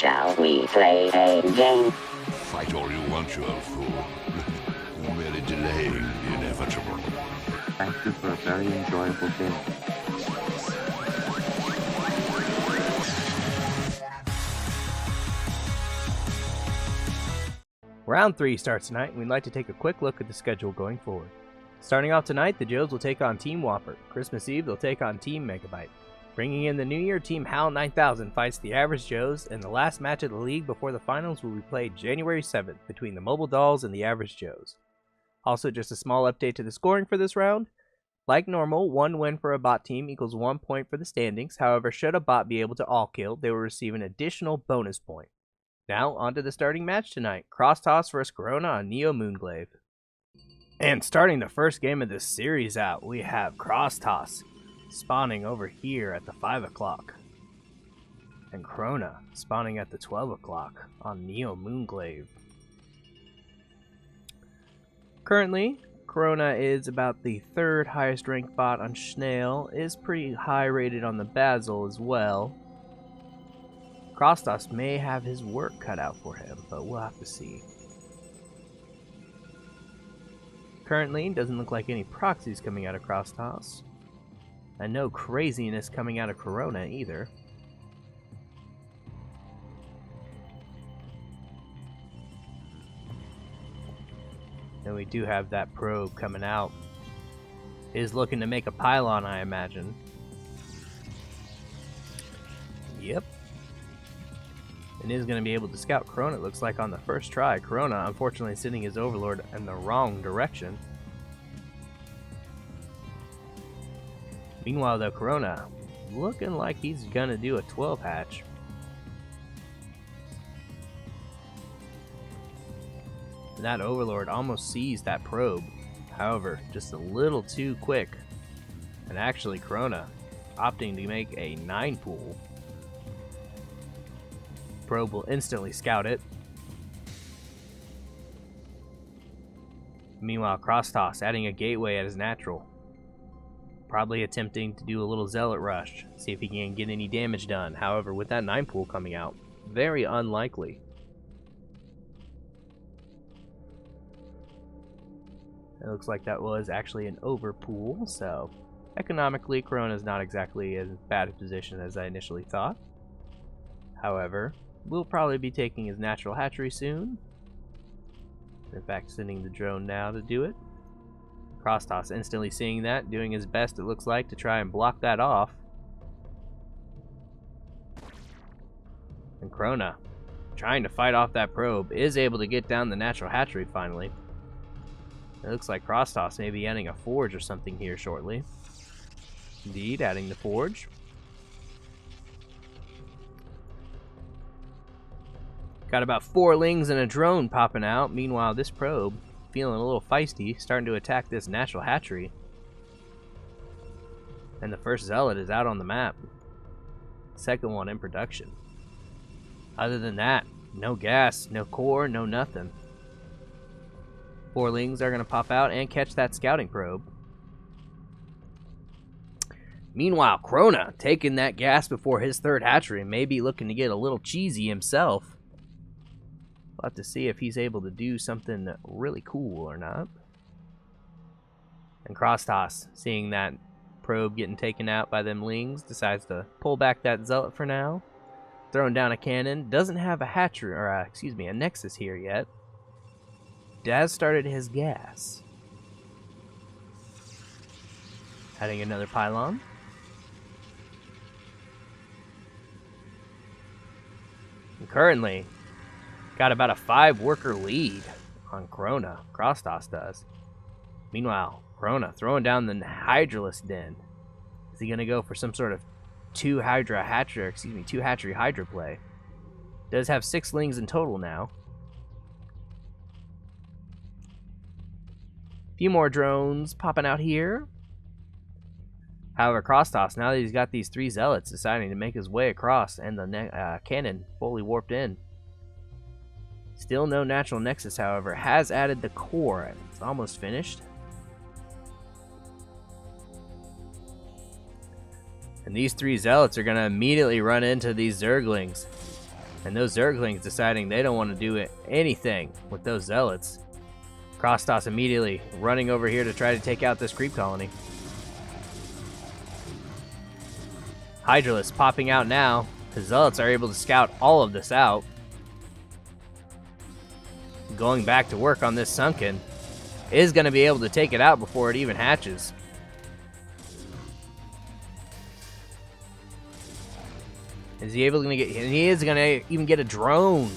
Shall we play a game? Fight all you want, you old fool. You're merely delaying the inevitable. Thank you for a very enjoyable game. Round 3 starts tonight, and we'd like to take a quick look at the schedule going forward. Starting off tonight, the Joes will take on Team WOPR. Christmas Eve, they'll take on Team Megabyte. Bringing in the New Year, Team HAL 9000 fights the Average Joes, and the last match of the league before the finals will be played January 7th between the Mobile Dolls and the Average Joes. Also, just a small update to the scoring for this round. Like normal, 1 win for a bot team equals 1 point for the standings. However, should a bot be able to all-kill, they will receive an additional bonus point. Now, on to the starting match tonight. Cross Toss vs Corona on Neo Moonglaive. And starting the first game of this series out, we have Cross Toss spawning over here at the 5 o'clock. And Corona spawning at the 12 o'clock on Neo Moonglaive. Currently, Corona is about the 3rd highest ranked bot on Snail, is pretty high rated on the Basil as well. Krostos may have his work cut out for him, but we'll have to see. Currently, doesn't look like any proxies coming out of Krostos. And no craziness coming out of Corona either. And we do have that probe coming out. Is looking to make a pylon, I imagine. Yep. And is going to be able to scout Corona, it looks like, on the first try. Corona, unfortunately, sending his Overlord in the wrong direction. Meanwhile, though, Corona looking like he's going to do a 12 hatch. And that Overlord almost sees that probe. However, just a little too quick. And actually, Corona opting to make a 9 pool. Probe will instantly scout it. Meanwhile, Cross Toss adding a gateway at his natural. Probably attempting to do a little Zealot rush, see if he can get any damage done. However, with that 9 pool coming out, very unlikely. It looks like that was actually an overpool, so economically, Corona's not exactly as bad a position as I initially thought. However, we'll probably be taking his natural hatchery soon. In fact, sending the drone now to do it. Krostos instantly seeing that, doing his best, it looks like, to try and block that off. And Corona, trying to fight off that probe, is able to get down the natural hatchery finally. It looks like Krostos may be adding a forge or something here shortly. Indeed, adding the forge. Got about 4 lings and a drone popping out. Meanwhile, this probe, feeling a little feisty, starting to attack this natural hatchery. And the first Zealot is out on the map. Second one in production. Other than that, no gas, no core, no nothing. 4 lings are going to pop out and catch that scouting probe. Meanwhile, Corona taking that gas before his 3rd hatchery, may be looking to get a little cheesy himself. We'll have to see if he's able to do something really cool or not. And Cross Toss, seeing that probe getting taken out by them lings, decides to pull back that Zealot for now. Throwing down a cannon. Doesn't have a hatchery, or a Nexus here yet. Daz started his gas. Adding another pylon. And currently, got about a 5 worker lead on Corona. Krostos does. Meanwhile, Corona throwing down the Hydralisk Den. Is he going to go for some sort of 2 hatchery Hydra play? Does have 6 lings in total now. Few more drones popping out here. However, Krostos, now that he's got these 3 Zealots, deciding to make his way across, and the cannon fully warped in. Still no natural nexus, however. Has added the core. It's almost finished. And these 3 Zealots are going to immediately run into these Zerglings. And those Zerglings deciding they don't want to do anything with those Zealots. Krostos immediately running over here to try to take out this creep colony. Hydralisk popping out now. The Zealots are able to scout all of this out. Going back to work on this Sunken. Is going to be able to take it out before it even hatches. Is he able to get... He is going to even get a drone.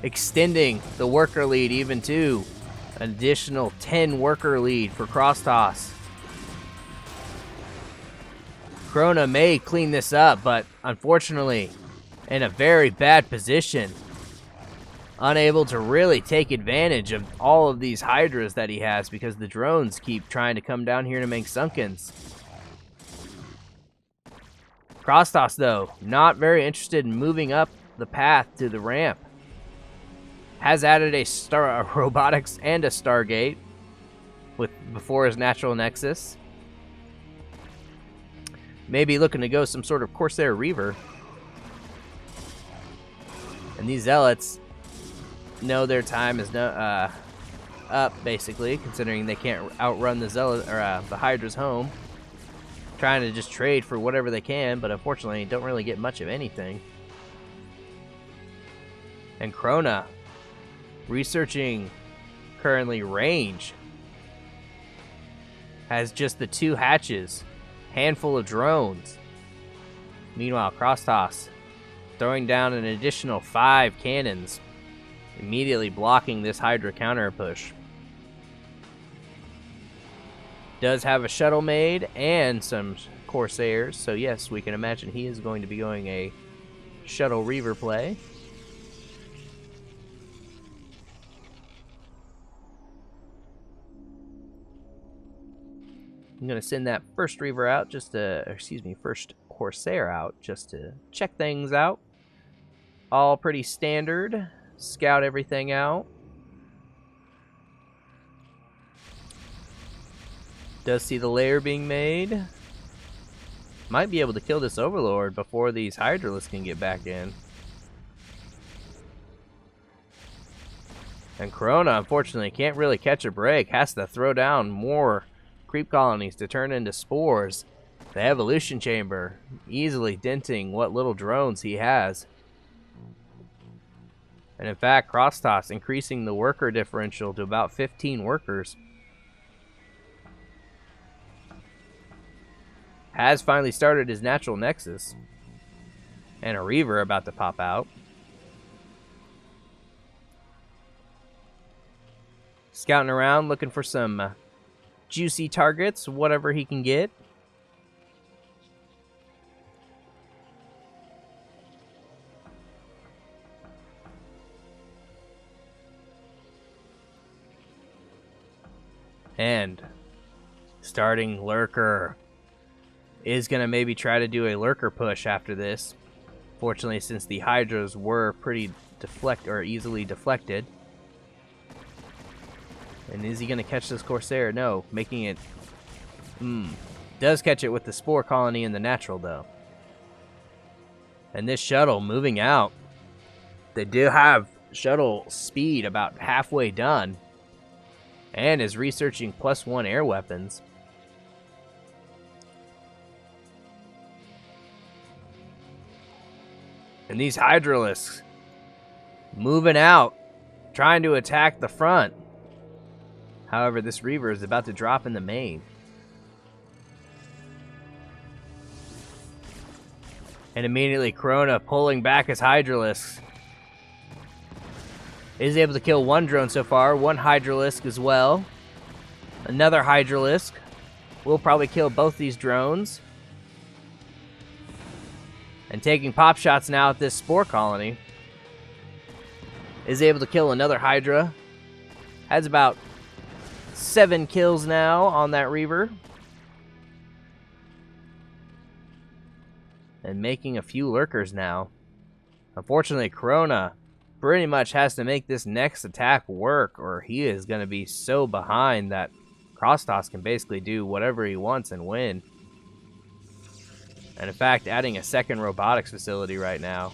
Extending the worker lead even to an additional 10 worker lead for Krostos. Krona may clean this up, but unfortunately in a very bad position. Unable to really take advantage of all of these Hydras that he has because the drones keep trying to come down here to make Sunkens. Krostos, though, not very interested in moving up the path to the ramp. Has added a robotics and a Stargate before his natural nexus. Maybe looking to go some sort of Corsair Reaver. And these Zealots know their time is up, basically, considering they can't outrun the the Hydra's home. Trying to just trade for whatever they can, but unfortunately don't really get much of anything. And Krona researching currently range. Has just the 2 hatches, handful of drones. Meanwhile, Krostos throwing down an additional 5 cannons, immediately blocking this Hydra counter push. Does have a shuttle made and some Corsairs, so yes, we can imagine he is going to be going a shuttle Reaver play. I'm going to send that first Reaver out first Corsair out just to check things out. All pretty standard. Scout everything out. Does see the lair being made. Might be able to kill this Overlord before these Hydralisks can get back in. And Corona, unfortunately, can't really catch a break. Has to throw down more creep colonies to turn into spores. The evolution chamber easily denting what little drones he has. And in fact, Krostos increasing the worker differential to about 15 workers. Has finally started his natural nexus. And a Reaver about to pop out. Scouting around, looking for some juicy targets, whatever he can get. And starting Lurker is going to maybe try to do a Lurker push after this. Fortunately, since the Hydras were pretty easily deflected. And is he going to catch this Corsair? No, making it... Does catch it with the Spore Colony and the Natural, though. And this shuttle moving out. They do have shuttle speed about halfway done. And is researching +1 air weapons. And these Hydralisks moving out, trying to attack the front. However, this Reaver is about to drop in the main. And immediately Corona pulling back his Hydralisks. Is able to kill 1 drone so far, 1 Hydralisk as well. Another Hydralisk. Will probably kill both these drones. And taking pop shots now at this Spore Colony. Is able to kill another Hydra. Has about 7 kills now on that Reaver. And making a few Lurkers now. Unfortunately, Corona pretty much has to make this next attack work, or he is going to be so behind that Krostos can basically do whatever he wants and win. And in fact, adding a second robotics facility right now.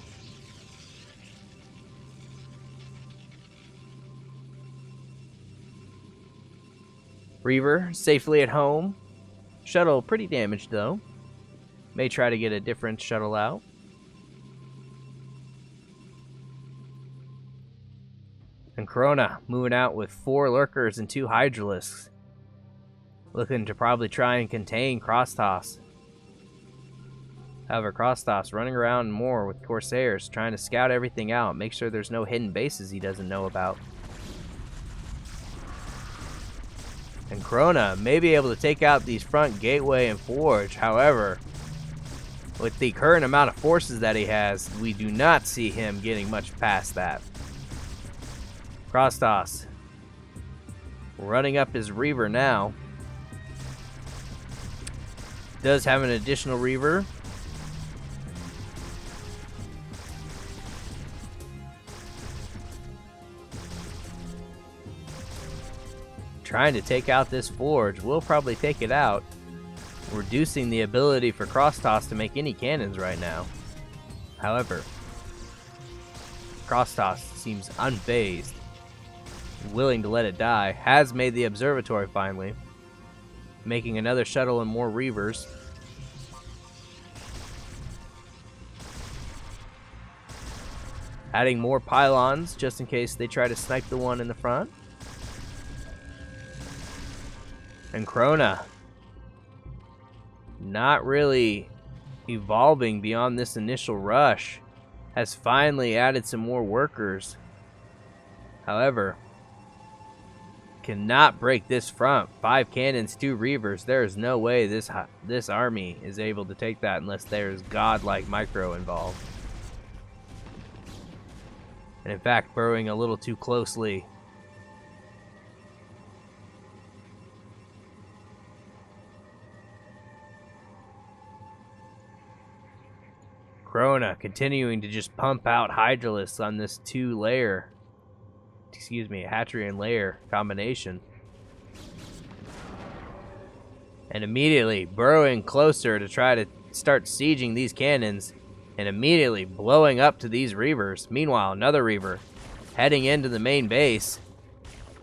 Reaver safely at home. Shuttle pretty damaged though. May try to get a different shuttle out. And Corona moving out with 4 lurkers and 2 hydralisks. Looking to probably try and contain Crosstoss. However, Crosstoss running around more with Corsairs, trying to scout everything out, make sure there's no hidden bases he doesn't know about. And Corona may be able to take out these front gateway and forge. However, with the current amount of forces that he has, we do not see him getting much past that. Crosstoss running up his Reaver now. Does have an additional Reaver. Trying to take out this forge. Will probably take it out, reducing the ability for Crosstoss to make any cannons right now. However, Crosstoss seems unfazed, willing to let it die. Has made the observatory finally, making another shuttle and more Reavers. Adding more pylons just in case they try to snipe the one in the front. And Corona not really evolving beyond this initial rush. Has finally added some more workers. However, cannot break this front. 5 cannons, 2 Reavers. There is no way this army is able to take that unless there's godlike micro involved. And in fact, burrowing a little too closely. Corona continuing to just pump out Hydralisks on this 2-layer, hatchery and layer combination. And immediately burrowing closer to try to start sieging these cannons and immediately blowing up to these Reavers. Meanwhile, another Reaver heading into the main base.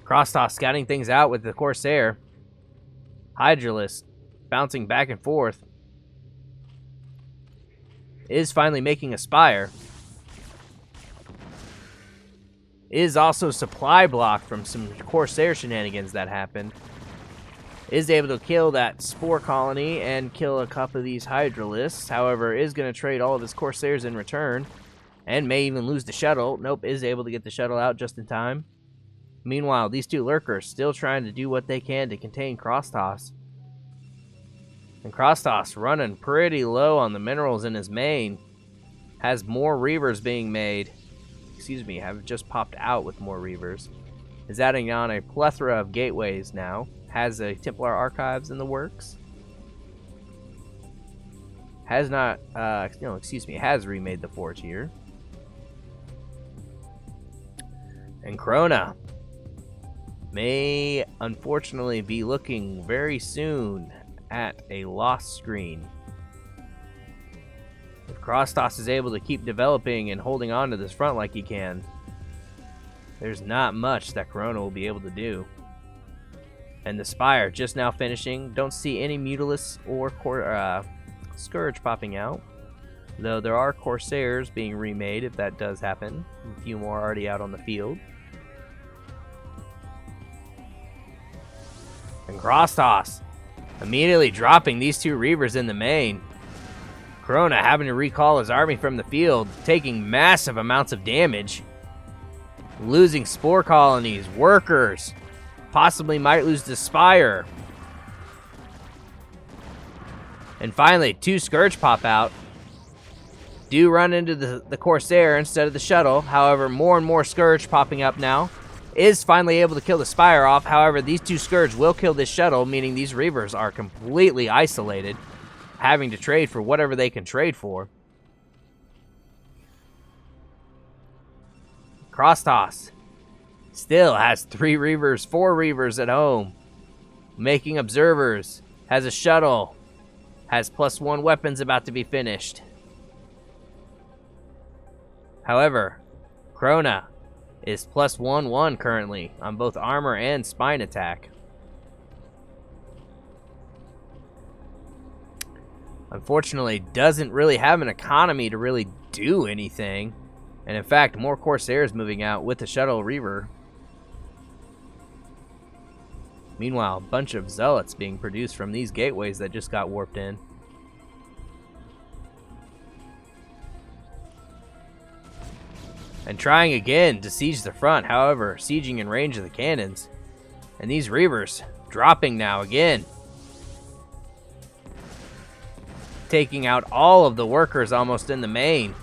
Crosstoss scouting things out with the Corsair. Hydralisk bouncing back and forth. Is finally making a Spire. Is also supply blocked from some Corsair shenanigans that happened. Is able to kill that Spore colony and kill a couple of these Hydralisks. However, is going to trade all of his Corsairs in return. And may even lose the shuttle. Nope, is able to get the shuttle out just in time. Meanwhile, these 2 lurkers still trying to do what they can to contain Crosstoss. And Crosstoss running pretty low on the minerals in his main. Has more Reavers being made. Have just popped out with more Reavers. Is adding on a plethora of gateways now. Has a Templar Archives in the works. Has not, has remade the forge here. And Corona may unfortunately be looking very soon at a lost screen. If Crosstoss is able to keep developing and holding on to this front like he can, there's not much that Corona will be able to do. And the Spire just now finishing. Don't see any Mutalisks or Scourge popping out. Though there are Corsairs being remade if that does happen. A few more already out on the field. And Crosstoss immediately dropping these 2 Reavers in the main. Corona having to recall his army from the field, taking massive amounts of damage. Losing Spore colonies, workers. Possibly might lose the Spire. And finally, 2 Scourge pop out. Do run into the Corsair instead of the shuttle. However, more and more Scourge popping up now. Is finally able to kill the Spire off. However, these 2 Scourge will kill this shuttle, meaning these Reavers are completely isolated, having to trade for whatever they can trade for. Crosstoss still has 3 Reavers, 4 Reavers at home. Making observers. Has a shuttle. has +1 weapons about to be finished. However, Krona is +1/1 currently on both armor and spine attack. Unfortunately, doesn't really have an economy to really do anything. And in fact, more Corsairs moving out with the Shuttle Reaver. Meanwhile, a bunch of Zealots being produced from these gateways that just got warped in. And trying again to siege the front, however, sieging in range of the cannons. And these Reavers dropping now again. Taking out all of the workers almost in the main.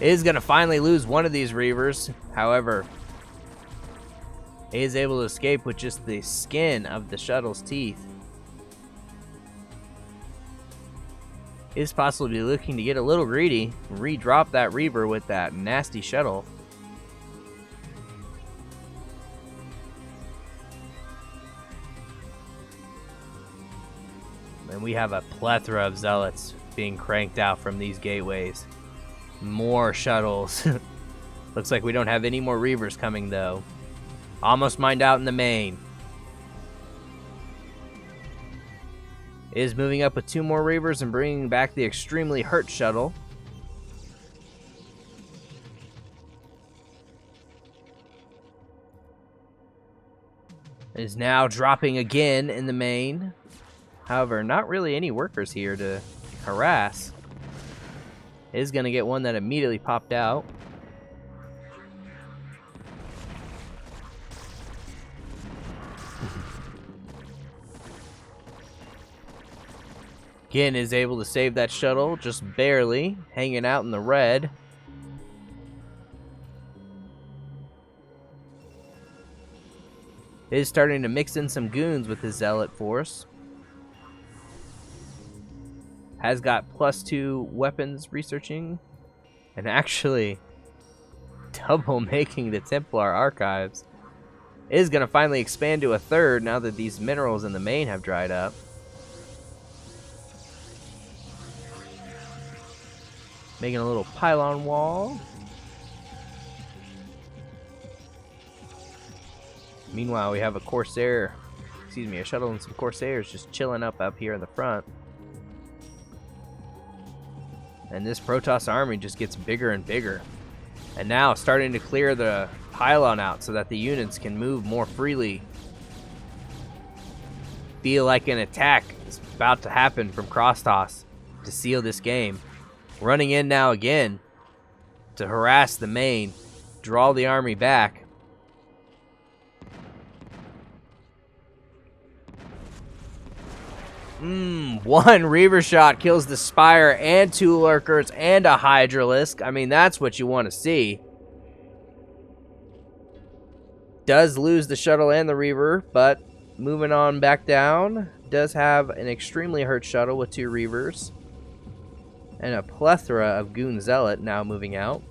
Is going to finally lose one of these Reavers. However, he is able to escape with just the skin of the shuttle's teeth. Is possibly looking to get a little greedy and re-drop that Reaver with that nasty shuttle. And we have a plethora of Zealots being cranked out from these gateways. More shuttles. Looks like we don't have any more Reavers coming though. Almost mined out in the main. Is moving up with 2 more Reavers and bringing back the extremely hurt shuttle. Is now dropping again in the main. However, not really any workers here to harass. Is going to get one that immediately popped out. Again, is able to save that shuttle, just barely, hanging out in the red. Is starting to mix in some goons with his Zealot force. Has got +2 weapons researching. And actually, double making the Templar archives. Is going to finally expand to a 3rd now that these minerals in the main have dried up. Making a little pylon wall. Meanwhile, we have a shuttle and some Corsairs just chilling up here in the front. And this Protoss army just gets bigger and bigger. And now starting to clear the pylon out so that the units can move more freely. Feel like an attack is about to happen from Crosstoss to seal this game. Running in now again to harass the main, draw the army back. One Reaver shot kills the Spire and 2 Lurkers and a Hydralisk. I mean, that's what you want to see. Does lose the shuttle and the Reaver, but moving on back down. Does have an extremely hurt shuttle with 2 Reavers. And a plethora of Goon Zealot now moving out.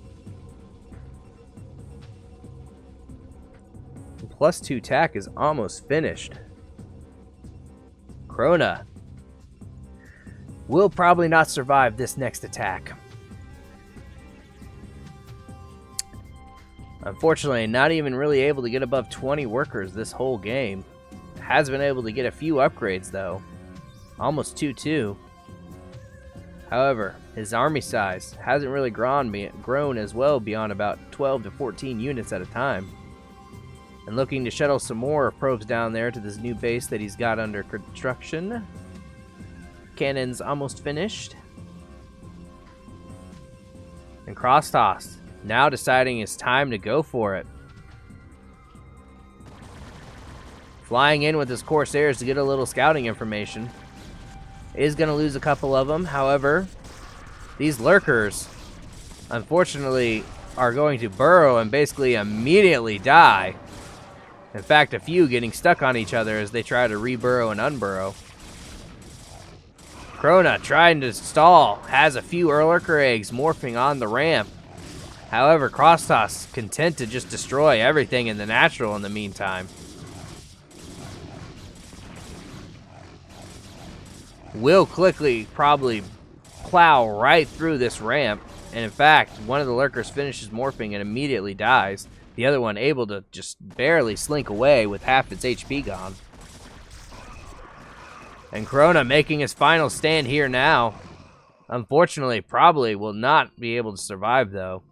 +2 tack is almost finished. Krona will probably not survive this next attack. Unfortunately, not even really able to get above 20 workers this whole game. Has been able to get a few upgrades though. Almost 2-2. However, his army size hasn't really grown as well beyond about 12 to 14 units at a time. And looking to shuttle some more probes down there to this new base that he's got under construction. Cannon's almost finished. And Crosstoss now deciding it's time to go for it. Flying in with his Corsairs to get a little scouting information. Is going to lose a couple of them. However, these Lurkers, unfortunately, are going to burrow and basically immediately die. In fact, a few getting stuck on each other as they try to re-burrow and unburrow. Krona trying to stall. Has a few Lurker eggs morphing on the ramp. However, Crosstoss content to just destroy everything in the natural in the meantime. Will quickly probably plow right through this ramp. And in fact, one of the lurkers finishes morphing and immediately dies. The other one able to just barely slink away with half its HP gone. And Corona making his final stand here now. Unfortunately, probably will not be able to survive though.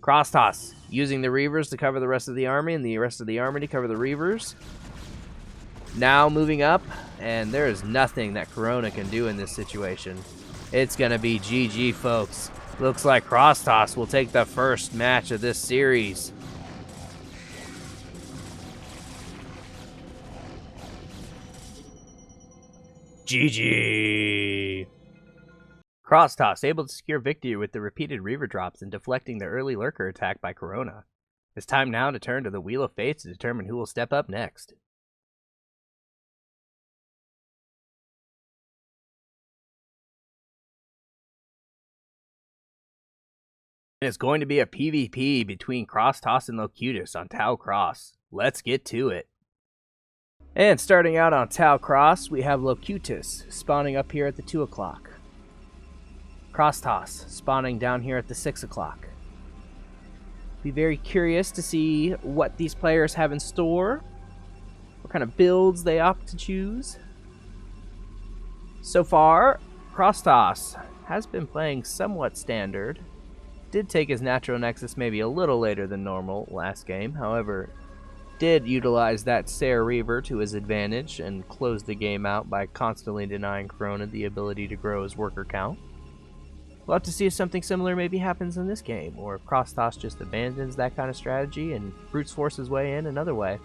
Crosstoss using the Reavers to cover the rest of the army and the rest of the army to cover the Reavers. Now moving up, and there is nothing that Corona can do in this situation. It's going to be GG, folks. Looks like Crosstoss will take the first match of this series. GG. Crosstoss able to secure victory with the repeated Reaver drops and deflecting the early lurker attack by Corona. It's time now to turn to the Wheel of Fate to determine who will step up next. It's going to be a PvP between Crosstoss and Locutus on Tau Cross. Let's get to it. And starting out on Tau Cross, we have Locutus spawning up here at the 2 o'clock. Crosstoss spawning down here at the 6 o'clock. Be very curious to see what these players have in store, what kind of builds they opt to choose. So far, Crosstoss has been playing somewhat standard. Did take his natural nexus maybe a little later than normal last game, however, did utilize that Sarah Reaver to his advantage and close the game out by constantly denying Corona the ability to grow his worker count. We'll have to see if something similar maybe happens in this game, or if Crosstoss just abandons that kind of strategy and brutes force his way in another way.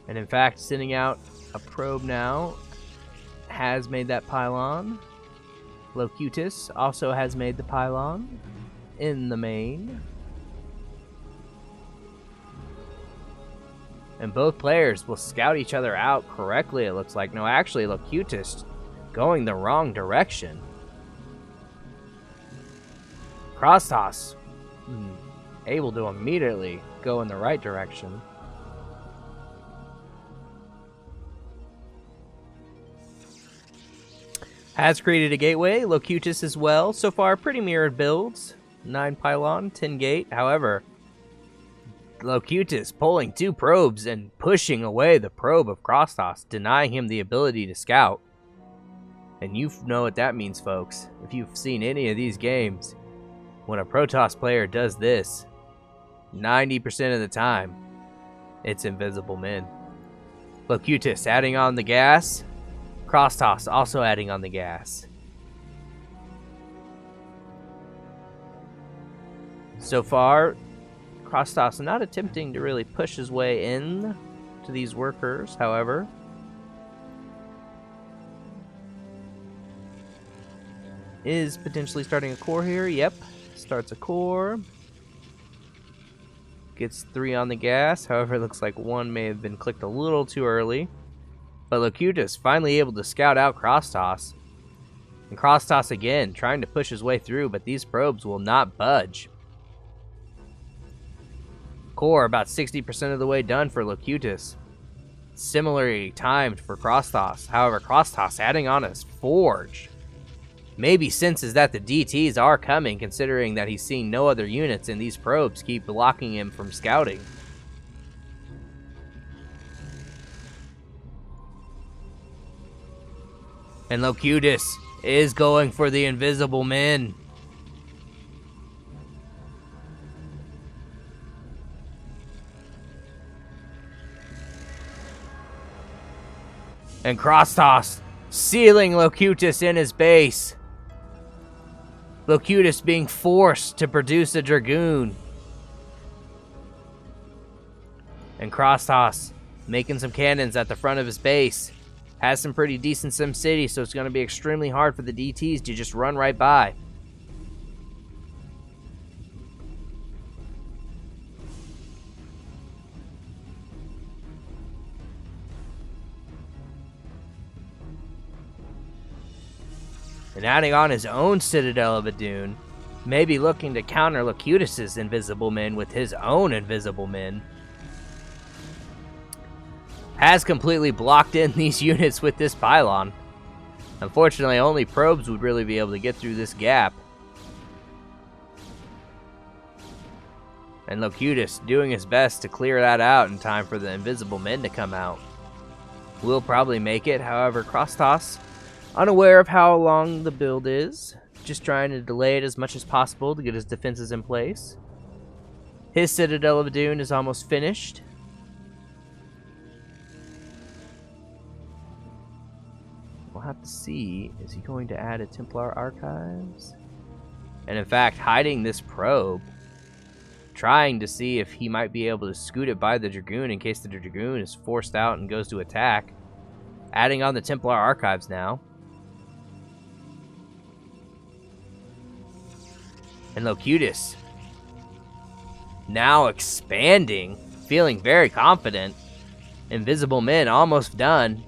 And in fact, sending out a probe now has made that pylon. Locutus also has made the pylon in the main. And both players will scout each other out correctly, it looks like. No, actually, Locutus going the wrong direction. Crosstoss able to immediately go in the right direction. Has created a gateway, Locutus as well. So far, pretty mirrored builds. 9 pylon, 10 gate. However, Locutus pulling 2 probes and pushing away the probe of Crosstoss, denying him the ability to scout. And you know what that means, folks. If you've seen any of these games, when a Protoss player does this, 90% of the time, it's invisible men. Locutus adding on the gas. Crosstoss also adding on the gas. So far, Crosstoss not attempting to really push his way in to these workers, however. Is potentially starting a core here. Yep, starts a core. Gets 3 on the gas. However, it looks like 1 may have been clicked a little too early. But Locutus finally able to scout out Crosstoss. And Crosstoss again trying to push his way through, but these probes will not budge. Core about 60% of the way done for Locutus. Similarly timed for Crosstoss. However, Crosstoss adding on his Forge. Maybe senses that the DTs are coming, considering that he's seeing no other units and these probes keep blocking him from scouting. And Locutus is going for the invisible men. And Crosstoss sealing Locutus in his base. Locutus being forced to produce a Dragoon. And Crosstoss making some cannons at the front of his base. Has some pretty decent SimCity, so it's going to be extremely hard for the DTs to just run right by. and adding on his own Citadel of Adun, maybe looking to counter Locutus's Invisible Men with his own Invisible Men. Has completely blocked in these units with this pylon. Unfortunately, only probes would really be able to get through this gap. And Locutus doing his best to clear that out in time for the Invisible Men to come out. Will probably make it, however, Crosstoss, unaware of how long the build is, just trying to delay it as much as possible to get his defenses in place. His Citadel of Adun is almost finished. We'll have to see, is he going to add a Templar Archives? And in fact, hiding this probe, trying to see if he might be able to scoot it by the Dragoon in case the Dragoon is forced out and goes to attack. Adding on the Templar Archives now. And Locutus now expanding, feeling very confident. Invisible Men almost done.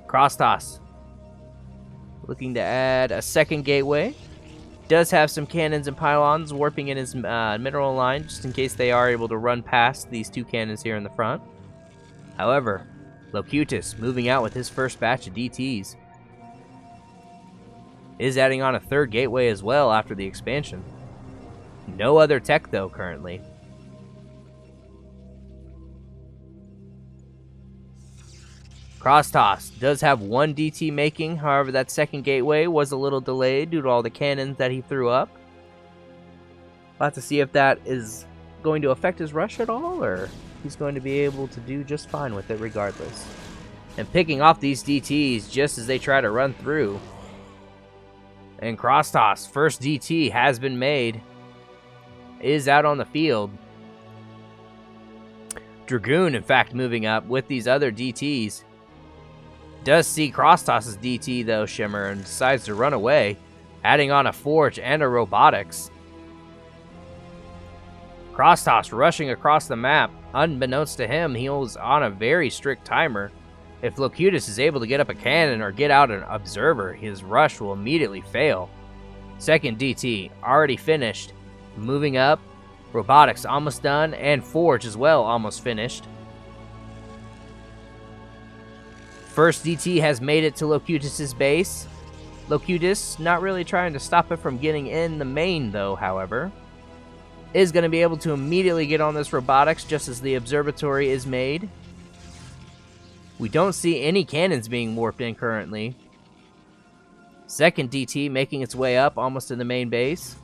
Crosstoss looking to add a second gateway. Does have some cannons and pylons warping in his mineral line just in case they are able to run past these two cannons here in the front. However, Locutus moving out with his first batch of DTs. Is adding on a third gateway as well after the expansion. No other tech though currently. Crosstoss does have one DT making, however that second gateway was a little delayed due to all the cannons that he threw up. We'll have to see if that is going to affect his rush at all, or he's going to be able to do just fine with it regardless. And picking off these DTs just as they try to run through. And Crosstoss, first DT has been made, is out on the field. Dragoon, in fact, moving up with these other DTs. Does see Crosstoss's DT though, Shimmer, and decides to run away, adding on a Forge and a Robotics. Crosstoss rushing across the map. Unbeknownst to him, he was on a very strict timer. If Locutus is able to get up a cannon or get out an observer, his rush will immediately fail. Second DT already finished. Moving up, Robotics almost done, and Forge as well almost finished. First DT has made it to Locutus's base. Locutus not really trying to stop it from getting in the main though, however. Is going to be able to immediately get on this Robotics just as the observatory is made. We don't see any cannons being warped in currently. Second DT making its way up almost to the main base.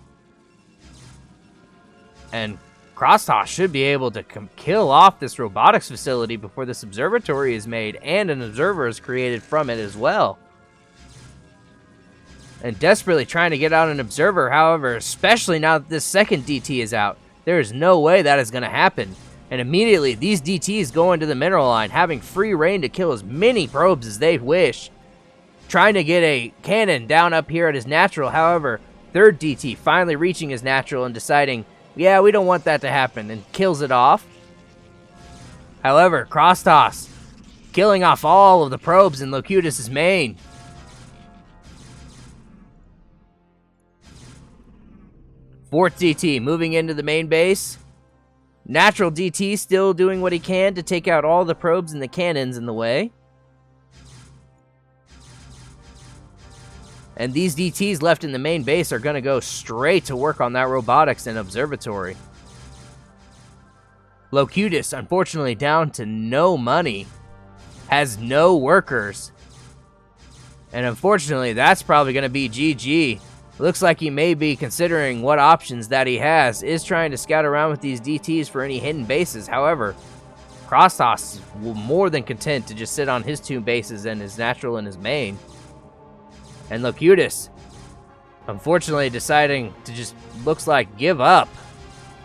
And Crosstoss should be able to kill off this Robotics facility before this observatory is made and an observer is created from it as well. And desperately trying to get out an observer, however, especially now that this second DT is out, there is no way that is going to happen. And immediately these DTs go into the mineral line, having free reign to kill as many probes as they wish. Trying to get a cannon down up here at his natural, however, third DT finally reaching his natural and deciding, yeah, we don't want that to happen, and kills it off. However, Crosstoss killing off all of the probes in Locutus's main. Fourth DT moving into the main base. Natural DT still doing what he can to take out all the probes and the cannons in the way. And these DTs left in the main base are going to go straight to work on that Robotics and observatory. Locutus, unfortunately, down to no money. Has no workers. And unfortunately, that's probably going to be GG. Looks like he may be considering what options that he has. Is trying to scout around with these DTs for any hidden bases. However, Crosstoss is more than content to just sit on his two bases and his natural and his main. And Locutus, unfortunately, deciding to just, looks like, give up.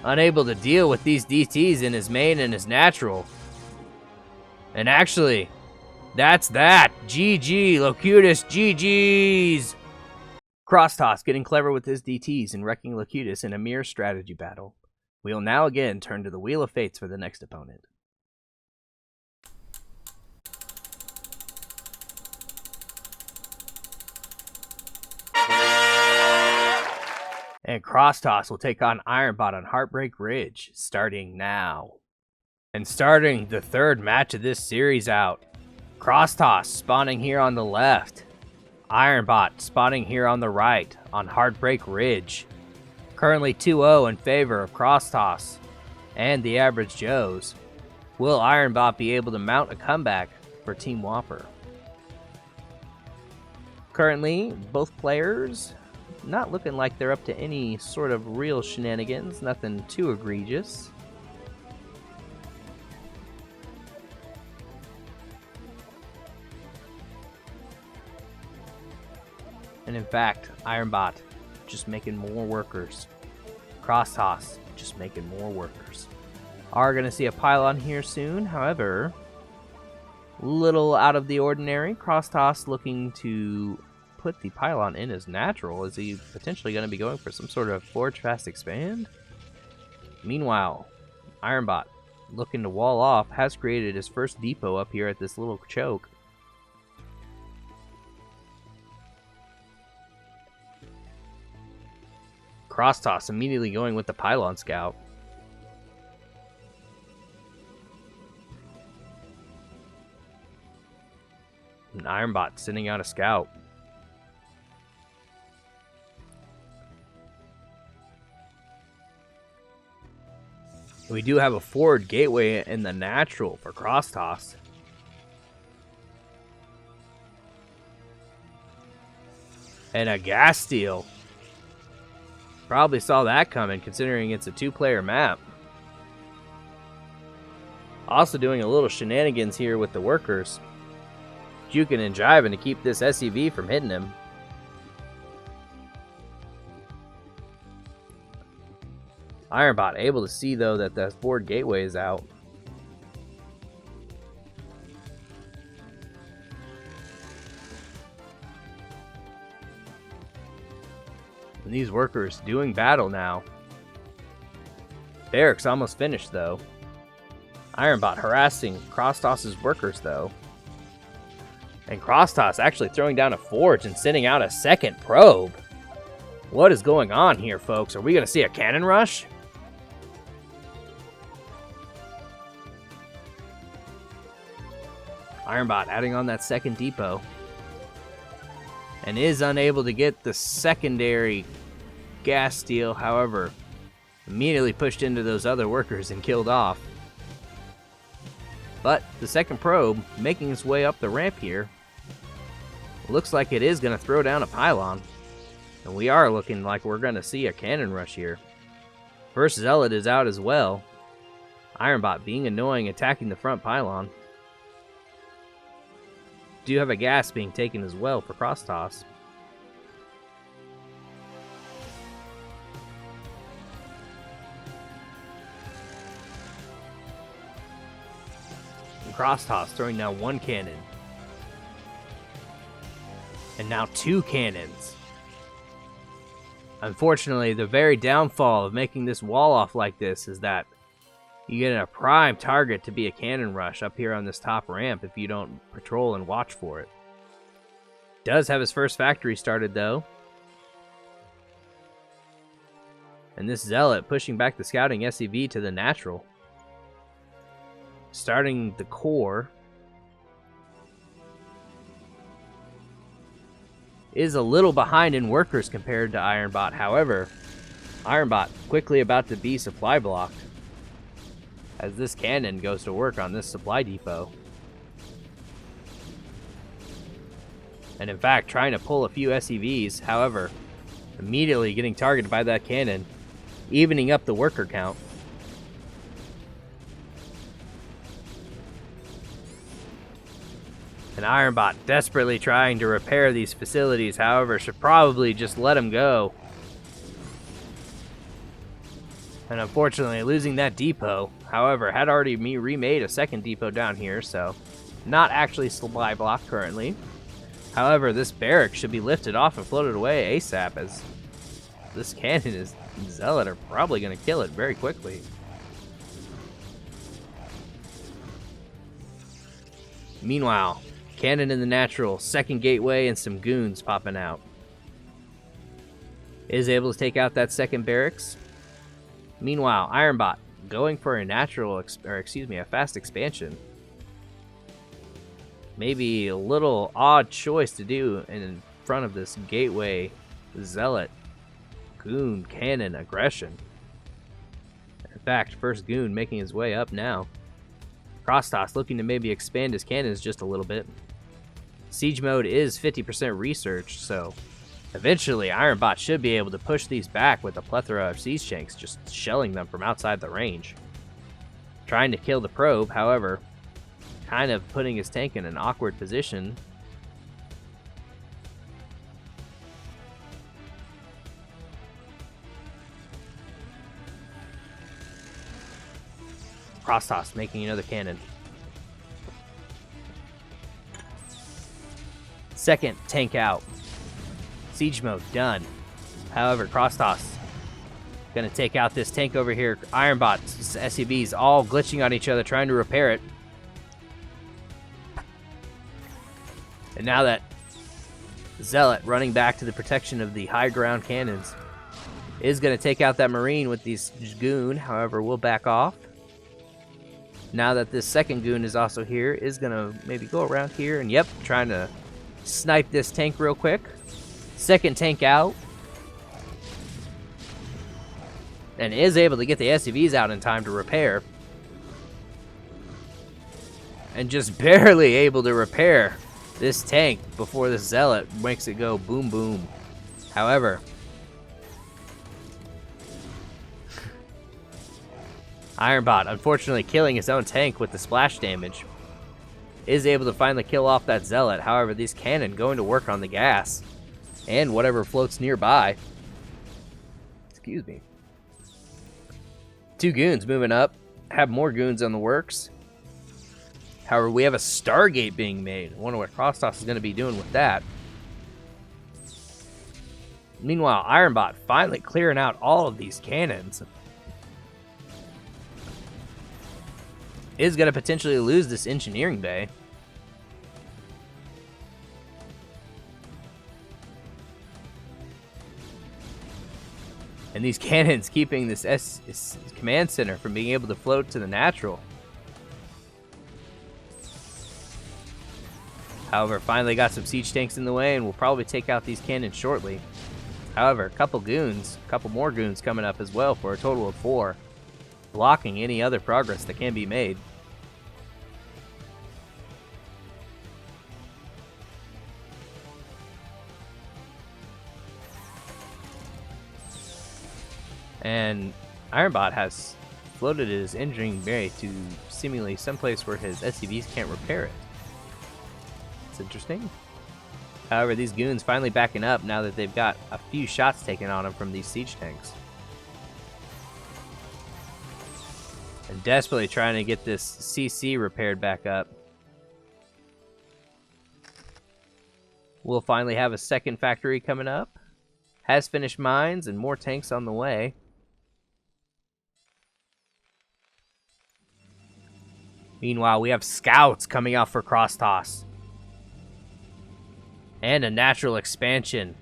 Unable to deal with these DTs in his main and his natural. And actually, that's that. GG, Locutus, GG's. Crosstoss getting clever with his DTs and wrecking Locutus in a mere strategy battle. We'll now again turn to the Wheel of Fates for the next opponent. And Crosstoss will take on Ironbot on Heartbreak Ridge, starting now. And starting the third match of this series out, Crosstoss spawning here on the left. Ironbot spawning here on the right on Heartbreak Ridge. Currently 2-0 in favor of Crosstoss and the Average Joes. Will Ironbot be able to mount a comeback for Team WOPR? Currently, both players not looking like they're up to any sort of real shenanigans, nothing too egregious. And in fact, Ironbot just making more workers. Crosstoss just making more workers. Are going to see a pylon here soon, however, little out of the ordinary. Crosstoss looking to put the pylon in as natural. Is he potentially going to be going for some sort of forge fast expand? Meanwhile, Ironbot looking to wall off, has created his first depot up here at this little choke. Crosstoss immediately going with the pylon scout. And Ironbot sending out a scout. We do have a forward gateway in the natural for Crosstoss. And a gas steal. Probably saw that coming considering it's a 2-player map. Also doing a little shenanigans here with the workers. Juking and jiving to keep this SCV from hitting him. Ironbot able to see though that the forward gateway is out. And these workers doing battle now. Barracks almost finished though. Ironbot harassing Crosstoss's workers though. And Crosstoss actually throwing down a forge and sending out a second probe. What is going on here, folks? Are we going to see a cannon rush? Ironbot adding on that second depot. And is unable to get the secondary gas steal, however, immediately pushed into those other workers and killed off. But the second probe making its way up the ramp here. Looks like it is going to throw down a pylon. And we are looking like we're going to see a cannon rush here. First Zealot is out as well. Ironbot being annoying, attacking the front pylon. Do have a gas being taken as well for Crosstoss. And Crosstoss throwing down one cannon. And now two cannons. Unfortunately, the very downfall of making this wall off like this is that you get a prime target to be a cannon rush up here on this top ramp if you don't patrol and watch for it. Does have his first factory started though. And this Zealot pushing back the scouting SCV to the natural. Starting the core. Is a little behind in workers compared to Ironbot. However, Ironbot quickly about to be supply blocked as this cannon goes to work on this supply depot. And in fact, trying to pull a few SCVs, however, immediately getting targeted by that cannon, evening up the worker count. And Ironbot desperately trying to repair these facilities, however, should probably just let them go. And unfortunately, losing that depot, however, had already remade a second depot down here, so not actually supply block currently. However, this barrack should be lifted off and floated away ASAP, as this cannon is Zealot are probably going to kill it very quickly. Meanwhile, cannon in the natural, second gateway, and some goons popping out. is able to take out that second barracks. Meanwhile, Ironbot going for a a fast expansion. Maybe a little odd choice to do in front of this gateway zealot goon cannon aggression. In fact, first goon making his way up now. Crosstoss looking to maybe expand his cannons just a little bit. Siege mode is 50% research, so eventually Ironbot should be able to push these back with a plethora of siege tanks, just shelling them from outside the range. Trying to kill the probe, however, kind of putting his tank in an awkward position. Crosstoss making another cannon. Second tank out. Siege mode done. However, Crosstoss gonna take out this tank over here. Ironbot's SCVs all glitching on each other, trying to repair it. And now that Zealot running back to the protection of the high ground cannons is gonna take out that Marine with these goon. However, we'll back off. Now that this second goon is also here, is gonna maybe go around here and yep, trying to snipe this tank real quick. Second tank out. And is able to get the SCVs out in time to repair. And just barely able to repair this tank before the Zealot makes it go boom boom. However, Ironbot, unfortunately killing his own tank with the splash damage, is able to finally kill off that Zealot. However, these cannon going to work on the gas and whatever floats nearby. Excuse me. Two goons moving up. Have more goons on the works. However, we have a Stargate being made. I wonder what Crosstoss is going to be doing with that. Meanwhile, Ironbot finally clearing out all of these cannons. Is going to potentially lose this engineering bay. And these cannons keeping this command center from being able to float to the natural. However, finally got some siege tanks in the way and will probably take out these cannons shortly. However, a couple more goons coming up as well for a total of 4. Blocking any other progress that can be made. And Ironbot has floated his engineering bay to seemingly someplace where his SCVs can't repair it. It's interesting. However, these goons finally backing up now that they've got a few shots taken on them from these siege tanks. And desperately trying to get this CC repaired back up. We'll finally have a second factory coming up. Has finished mines and more tanks on the way. Meanwhile, we have scouts coming out for Crosstoss. And a natural expansion.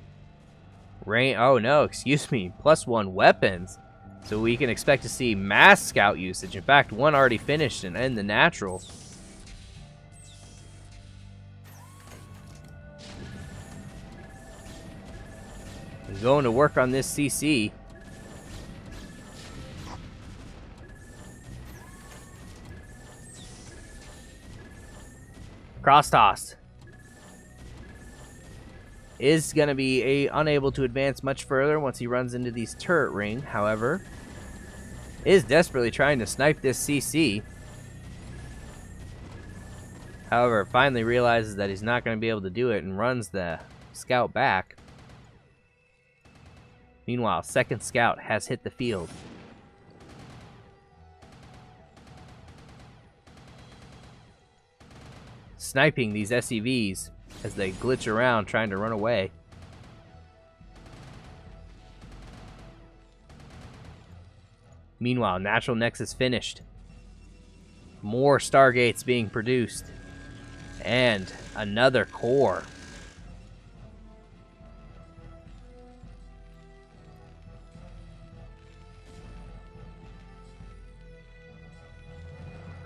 +1 weapons. So we can expect to see mass scout usage. In fact, one already finished and in the natural. We're going to work on this CC. Crosstoss is going to be unable to advance much further once he runs into these turret ring. However, is desperately trying to snipe this CC. However, finally realizes that he's not going to be able to do it and runs the scout back. Meanwhile, second scout has hit the field. Sniping these SCVs as they glitch around trying to run away. Meanwhile, Natural Nexus finished. More Stargates being produced. And another core.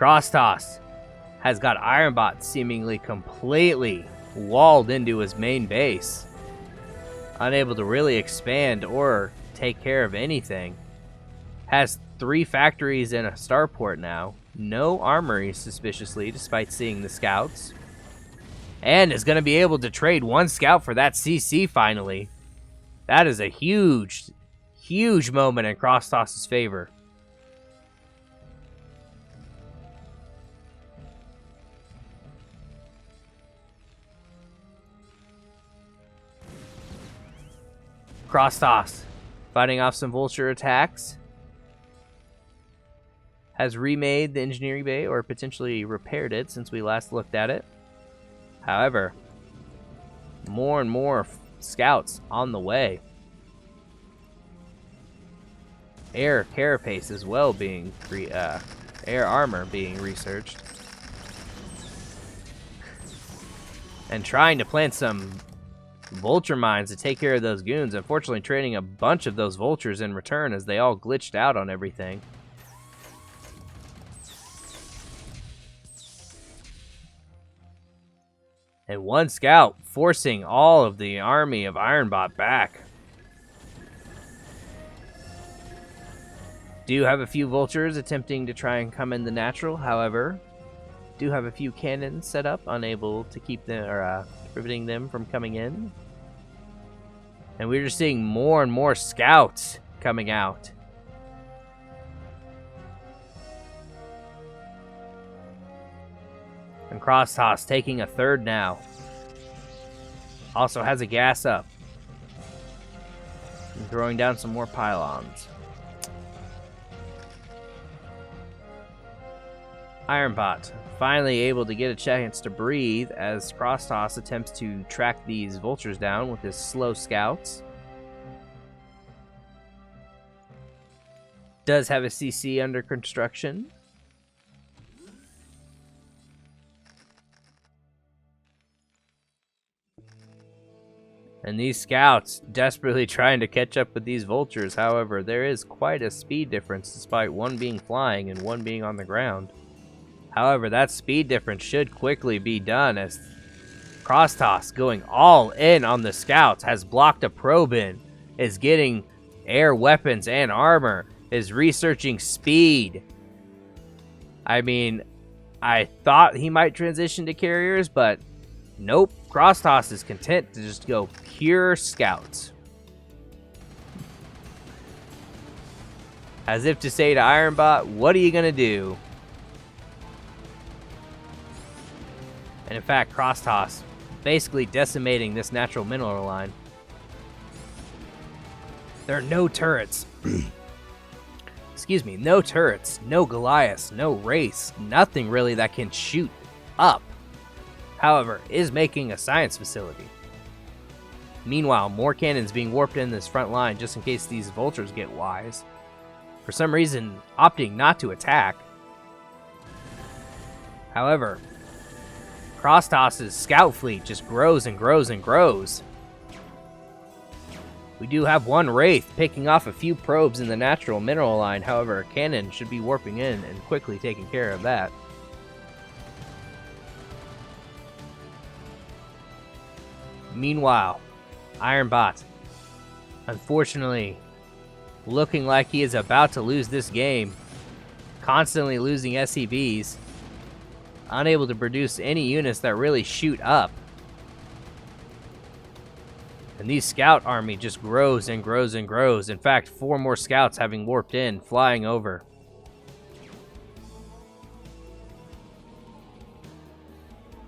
Cross Toss has got Ironbot seemingly completely walled into his main base, unable to really expand or take care of anything. Has 3 factories and a starport now. No armory, suspiciously, despite seeing the scouts. And is going to be able to trade 1 scout for that CC finally. That is a huge, huge moment in Cross Toss's favor. Cross Toss fighting off some vulture attacks. Has remade the engineering bay, or potentially repaired it since we last looked at it. However, more and more scouts on the way. Air carapace as well being air armor being researched. And trying to plant some vulture mines to take care of those goons. Unfortunately, trading a bunch of those vultures in return as they all glitched out on everything. And 1 scout forcing all of the army of Ironbot back. Do have a few vultures attempting to try and come in the natural. However, do have a few cannons set up, unable to keep them, or preventing them from coming in. And we're just seeing more and more scouts coming out. And Cross Toss taking a 3rd now. Also has a gas up. And throwing down some more pylons. Ironbot finally able to get a chance to breathe as Cross Toss attempts to track these vultures down with his slow scouts. Does have a CC under construction. And these scouts desperately trying to catch up with these vultures. However, there is quite a speed difference despite 1 being flying and 1 being on the ground. However, that speed difference should quickly be done as Cross Toss going all in on the scouts, has blocked a probe in, is getting air weapons and armor, is researching speed. I mean, I thought he might transition to carriers, but nope. Cross Toss is content to just go pure scouts. As if to say to Ironbot, what are you going to do? And in fact, Cross Toss basically decimating this natural mineral line. There are no turrets. Excuse me, no turrets, no Goliaths, no Wraiths, nothing really that can shoot up. However, is making a science facility. Meanwhile, more cannons being warped in this front line just in case these vultures get wise. For some reason, opting not to attack. However, Cross Toss's scout fleet just grows and grows and grows. We do have 1 Wraith picking off a few probes in the natural mineral line. However, a cannon should be warping in and quickly taking care of that. Meanwhile, Ironbot, unfortunately, looking like he is about to lose this game, constantly losing SCVs, unable to produce any units that really shoot up. And these scout army just grows and grows and grows. In fact, 4 more scouts having warped in, flying over.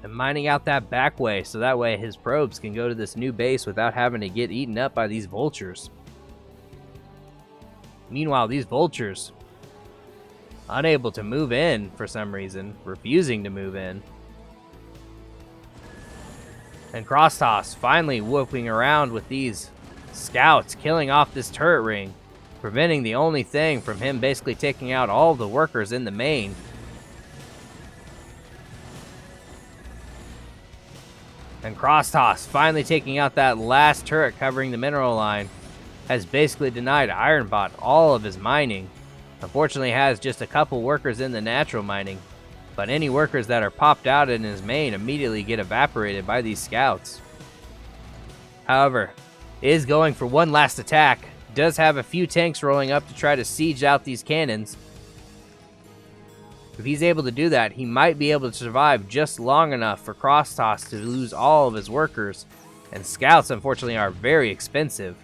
And mining out that back way, so that way his probes can go to this new base without having to get eaten up by these vultures. Meanwhile, these vultures, unable to move in for some reason, refusing to move in. And Cross Toss finally whooping around with these scouts, killing off this turret ring, preventing the only thing from him basically taking out all the workers in the main. And Cross Toss finally taking out that last turret covering the mineral line, has basically denied Ironbot all of his mining. Unfortunately has just a couple workers in the natural mining. but any workers that are popped out in his main immediately get evaporated by these scouts. However, is going for one last attack, does have a few tanks rolling up to try to siege out these cannons. If he's able to do that, he might be able to survive just long enough for Crosstoss to lose all of his workers, and scouts unfortunately are very expensive.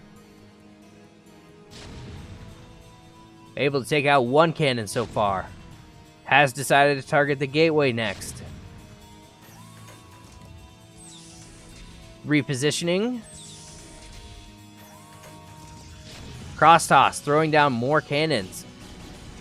Able to take out one cannon so far. Has decided to target the gateway next. Repositioning. Crosstoss throwing down more cannons.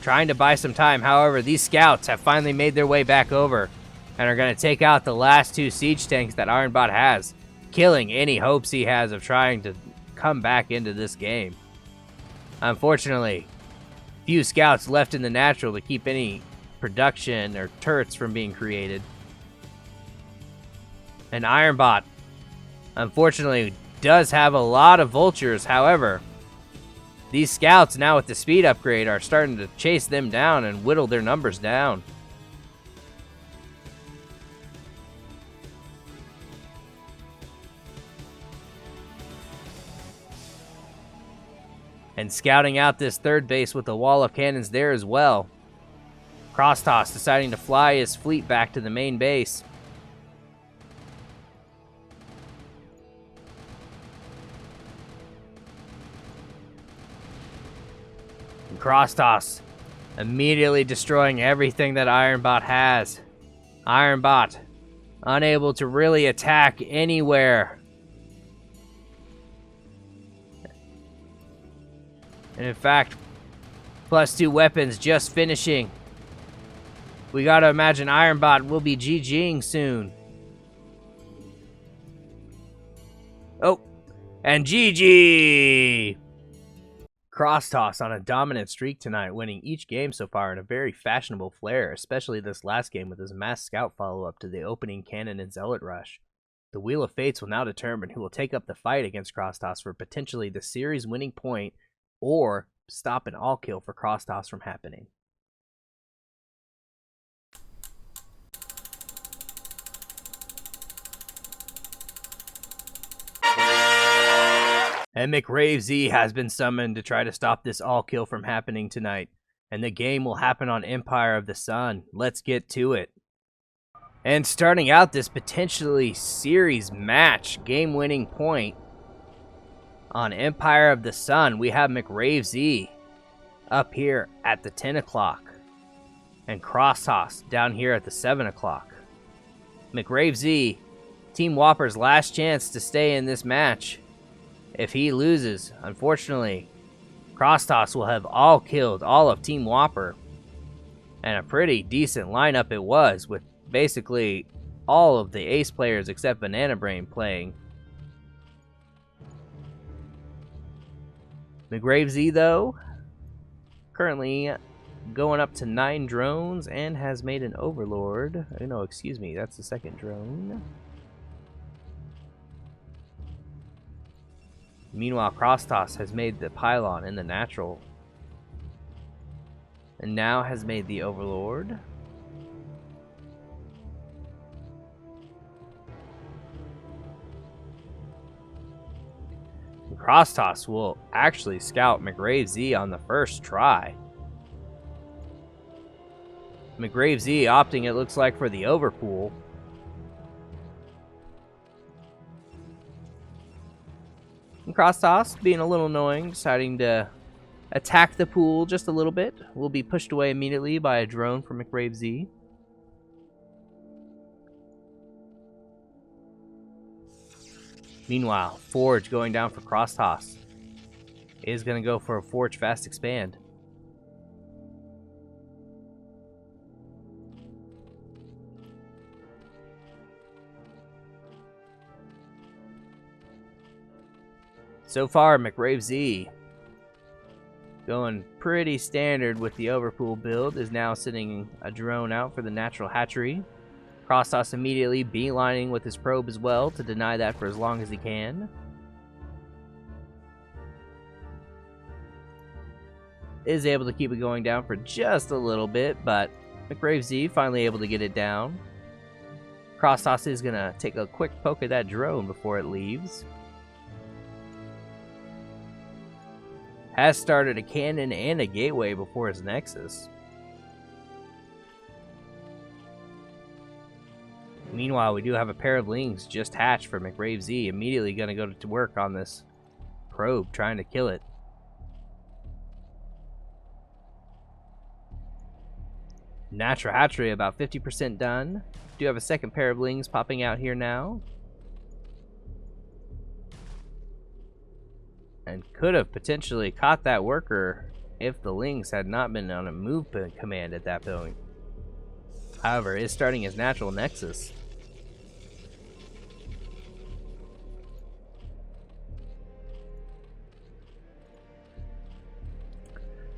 Trying to buy some time. However, these scouts have finally made their way back over and are going to take out the last two siege tanks that Ironbot has, killing any hopes he has of trying to come back into this game. Unfortunately, few scouts left in the natural to keep any production or turrets from being created. And Ironbot, unfortunately, does have a lot of vultures. However, these scouts now with the speed upgrade are starting to chase them down and whittle their numbers down. And scouting out this third base with a wall of cannons there as well. Crosstoss deciding to fly his fleet back to the main base. And Crosstoss immediately destroying everything that Ironbot has. Ironbot unable to really attack anywhere. And in fact, +2 weapons just finishing. We gotta imagine Ironbot will be GGing soon. Oh, and GG! Crosstoss on a dominant streak tonight, winning each game so far in a very fashionable flair, especially this last game with his mass scout follow-up to the opening cannon and zealot rush. The Wheel of Fates will now determine who will take up the fight against Crosstoss for potentially the series winning point or stop an all-kill for Crosstoss from happening. And McRaveZ has been summoned to try to stop this all-kill from happening tonight. And the game will happen on Empire of the Sun. Let's get to it. And starting out this potentially series match, game-winning point, on Empire of the Sun, we have McRaveZ up here at the 10 o'clock. And Crosstoss down here at the 7 o'clock. McRaveZ, Team WOPR's last chance to stay in this match. If he loses, unfortunately, Crosstoss will have all killed all of Team WOPR. And a pretty decent lineup it was, with basically all of the ace players except Banana Brain playing. McRaveZ, though, currently going up to 9 drones and has made an Overlord. No, excuse me, that's the second drone. Meanwhile, Crosstoss has made the pylon in the natural. And now has made the Overlord. And Crosstoss will actually scout McRaveZ on the first try. McRaveZ opting, it looks like, for the overpool. And Crosstoss, being a little annoying, deciding to attack the pool just a little bit. Will be pushed away immediately by a drone from McRaveZ. Meanwhile, Forge going down for Crosstoss. Is going to go for a Forge Fast Expand. So far, McRaveZ, going pretty standard with the overpool build, is now sending a drone out for the natural hatchery. Crosstoss immediately beelining with his probe as well to deny that for as long as he can. Is able to keep it going down for just a little bit, but McRave Z finally able to get it down. Cross Toss is going to take a quick poke at that drone before it leaves. Has started a cannon and a gateway before his Nexus. Meanwhile, we do have a pair of Lings just hatched for McRave Z. Immediately going to go to work on this probe, trying to kill it. Natural hatchery about 50% done. Do have a second pair of Lings popping out here now. And could have potentially caught that worker if the Lings had not been on a move command at that point. However, is starting his natural Nexus.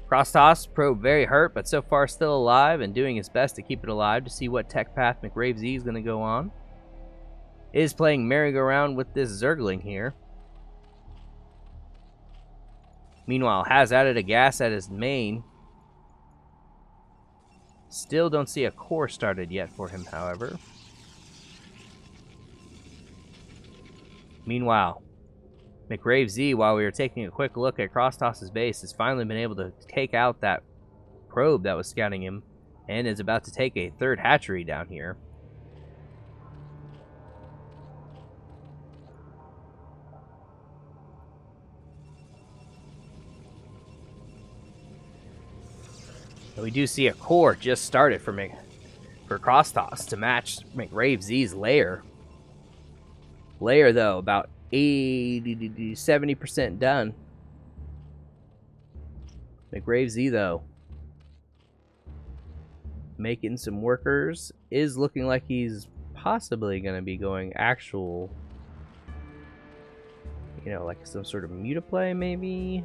Cross Toss, probe very hurt, but so far still alive and doing his best to keep it alive to see what tech path McRave Z is going to go on. Is playing merry-go-round with this Zergling here. Meanwhile, has added a gas at his main. Still don't see a core started yet for him, however. Meanwhile, McRave Z, while we were taking a quick look at Cross Toss's base, has finally been able to take out that probe that was scouting him and is about to take a third hatchery down here. We do see a core just started for Cross Toss to match McRave Z's lair. Lair, though, about 70% done. McRave Z, though, making some workers. Is looking like he's possibly going to be going actual, you know, like some sort of mutaplay, maybe.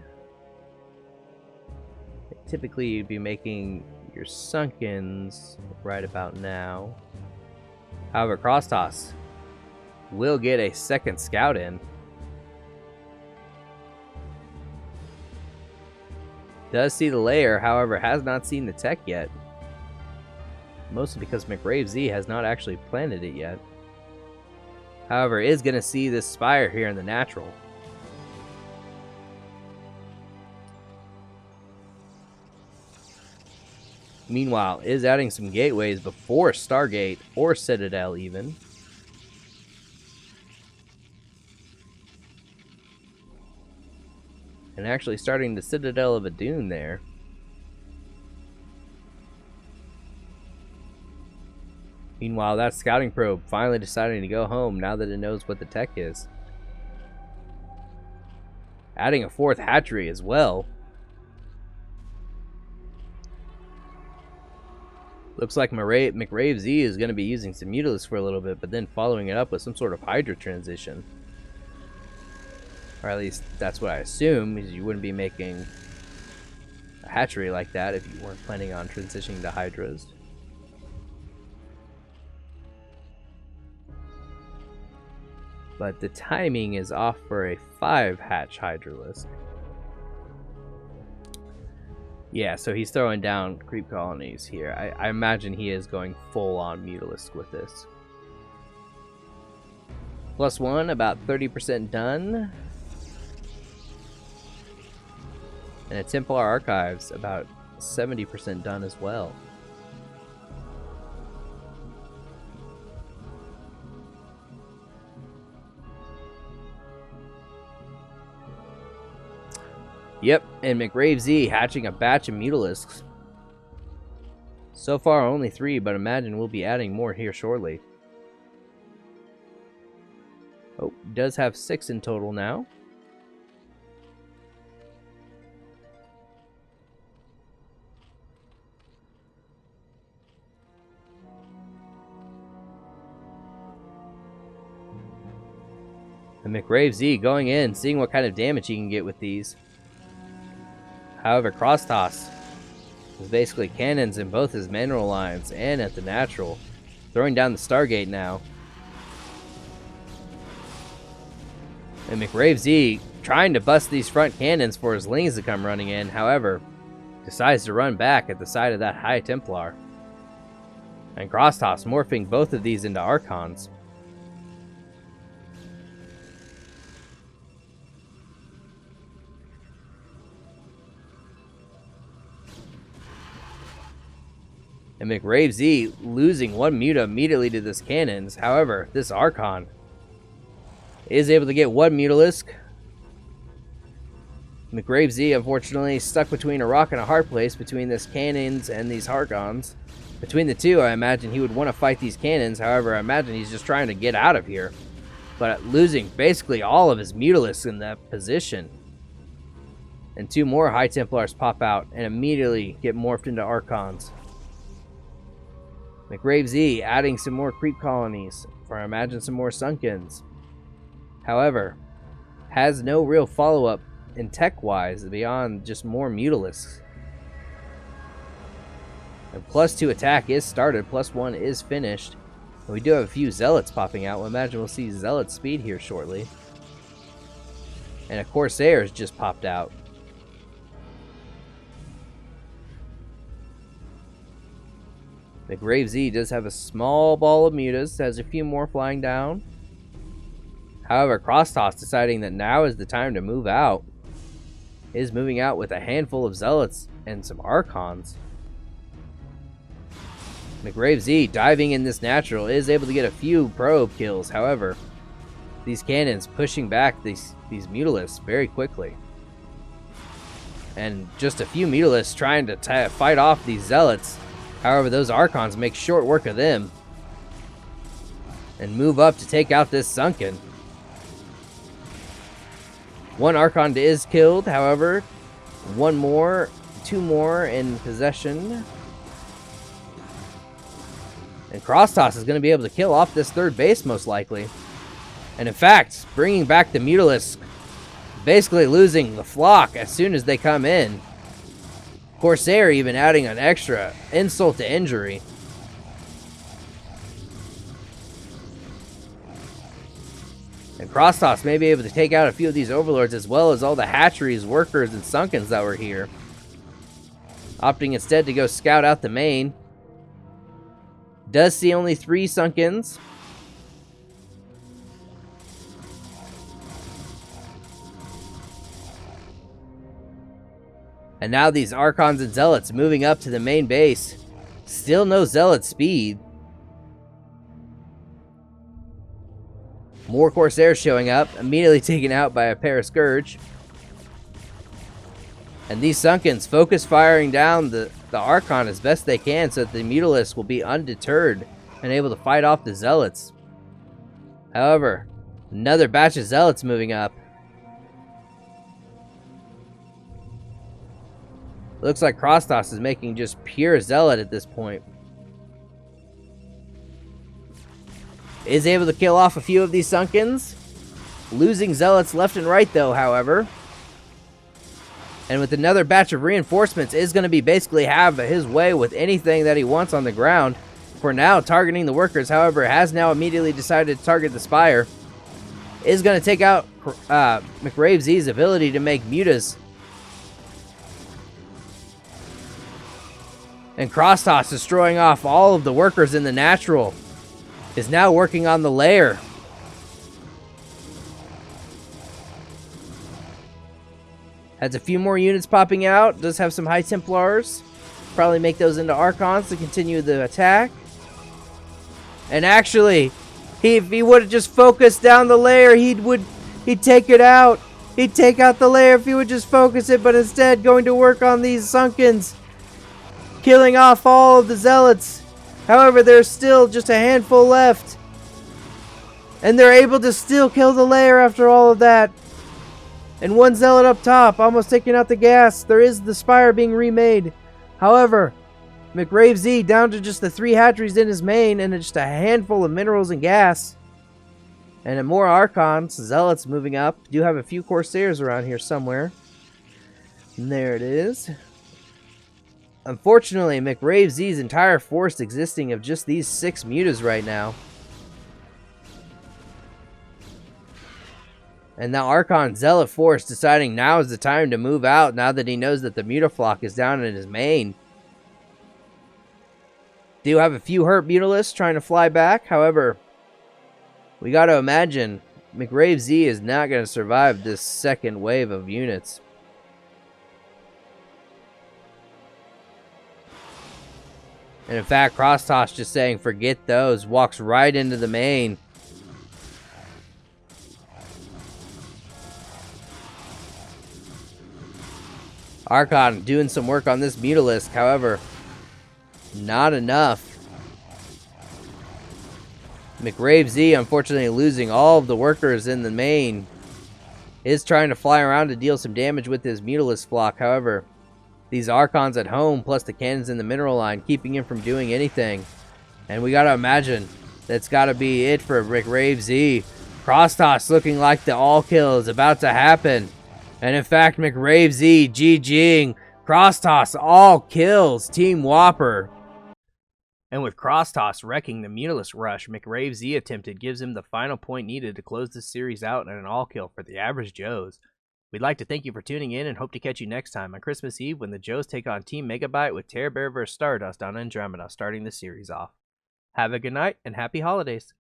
Typically, you'd be making your Sunkens right about now. However, Cross Toss will get a second scout in. Does see the layer, however, has not seen the tech yet. Mostly because McRave Z has not actually planted it yet. However, is going to see this spire here in the natural. Meanwhile, is adding some gateways before Stargate or Citadel even. And actually starting the Citadel of Adun there. Meanwhile, that scouting probe finally deciding to go home now that it knows what the tech is. Adding a fourth hatchery as well. Looks like McRave Z is going to be using some Mutalisks for a little bit, but then following it up with some sort of Hydra transition. Or at least that's what I assume, because you wouldn't be making a hatchery like that if you weren't planning on transitioning to Hydras. But the timing is off for a 5-hatch Hydralisk. Yeah, so he's throwing down creep colonies here. I imagine he is going full-on Mutalisk with this. +1, about 30% done. And a Templar Archives, about 70% done as well. Yep, and McRave Z hatching a batch of Mutalisks. So far only 3, but imagine we'll be adding more here shortly. Oh, does have 6 in total now. And McRave Z going in, seeing what kind of damage he can get with these. However, Cross Toss is basically cannons in both his mineral lines and at the natural. Throwing down the Stargate now. And McRave Z trying to bust these front cannons for his Lings to come running in. However, decides to run back at the side of that High Templar. And Crosstoss morphing both of these into Archons. And McRave Z losing one Muta immediately to this Cannons. However, this Archon is able to get one Mutalisk. McRave Z, unfortunately, stuck between a rock and a hard place between this Cannons and these Archons. Between the two, I imagine he would want to fight these Cannons. However, I imagine he's just trying to get out of here. But losing basically all of his Mutalisks in that position. And two more High Templars pop out and immediately get morphed into Archons. McRave Z adding some more creep colonies, or I imagine some more Sunkens. However, has no real follow-up in tech-wise beyond just more Mutalisks. And +2 attack is started, +1 is finished. And we do have a few Zealots popping out. We'll imagine we'll see Zealot speed here shortly. And a Corsair has just popped out. McRave Z does have a small ball of mutas, has a few more flying down. However, Crosstoss deciding that now is the time to move out. Is moving out with a handful of Zealots and some Archons. McRave Z diving in this natural is able to get a few probe kills. However, these Cannons pushing back these Mutalisks very quickly. And just a few Mutalisks trying to fight off these Zealots. However, those Archons make short work of them and move up to take out this Sunken. One Archon is killed, however, two more in possession. And Crosstoss is going to be able to kill off this third base most likely. And in fact, bringing back the Mutalisk, basically losing the flock as soon as they come in. Corsair even adding an extra insult to injury. And Crosstoss may be able to take out a few of these Overlords as well as all the hatcheries, workers, and Sunkens that were here. Opting instead to go scout out the main. Does see only 3 Sunkens. And now these Archons and Zealots moving up to the main base. Still no Zealot speed. More Corsairs showing up, immediately taken out by a pair of Scourge. And these Sunkens focus firing down the Archon as best they can so that the Mutalisks will be undeterred and able to fight off the Zealots. However, another batch of Zealots moving up. Looks like Crosstoss is making just pure Zealot at this point. Is able to kill off a few of these Sunkens. Losing Zealots left and right though, however. And with another batch of reinforcements is going to be basically have his way with anything that he wants on the ground. For now, targeting the workers, however, has now immediately decided to target the Spire. Is going to take out McRave Z's ability to make mutas. And Crosstoss destroying off all of the workers in the natural. Is now working on the lair. Has a few more units popping out. Does have some High Templars. Probably make those into Archons to continue the attack. And actually, if he would have just focused down the lair, he'd take it out. He'd take out the lair if he would just focus it, but instead going to work on these Sunkens. Killing off all of the Zealots. However, there's still just a handful left. And they're able to still kill the lair after all of that. And one Zealot up top, almost taking out the gas. There is the Spire being remade. However, McRave Z down to just the 3 hatcheries in his main and just a handful of minerals and gas. And more Archons, Zealots moving up. Do have a few Corsairs around here somewhere. And there it is. Unfortunately, McRave Z's entire force existing of just these 6 mutas right now. And now Archon Zealot force deciding now is the time to move out now that he knows that the Mutaflock is down in his main. Do have a few hurt Mutalisks trying to fly back. However, we got to imagine McRave Z is not going to survive this second wave of units. And in fact, Crosstoss just saying, forget those. Walks right into the main. Archon doing some work on this Mutalisk. However, not enough. McRave Z, unfortunately, losing all of the workers in the main. Is trying to fly around to deal some damage with his Mutalisk flock. However, these Archons at home, plus the cannons in the mineral line, keeping him from doing anything. And we gotta imagine that's gotta be it for McRave Z. Crosstoss looking like the all kill is about to happen. And in fact, McRave Z GGing. Crosstoss all kills Team WOPR. And with Crosstoss wrecking the Mutalisk rush McRave Z attempted gives him the final point needed to close this series out in an all kill for the average Joes. We'd like to thank you for tuning in and hope to catch you next time on Christmas Eve when the Joes take on Team Megabyte with Terror Bear vs Stardust on Andromeda starting the series off. Have a good night and happy holidays.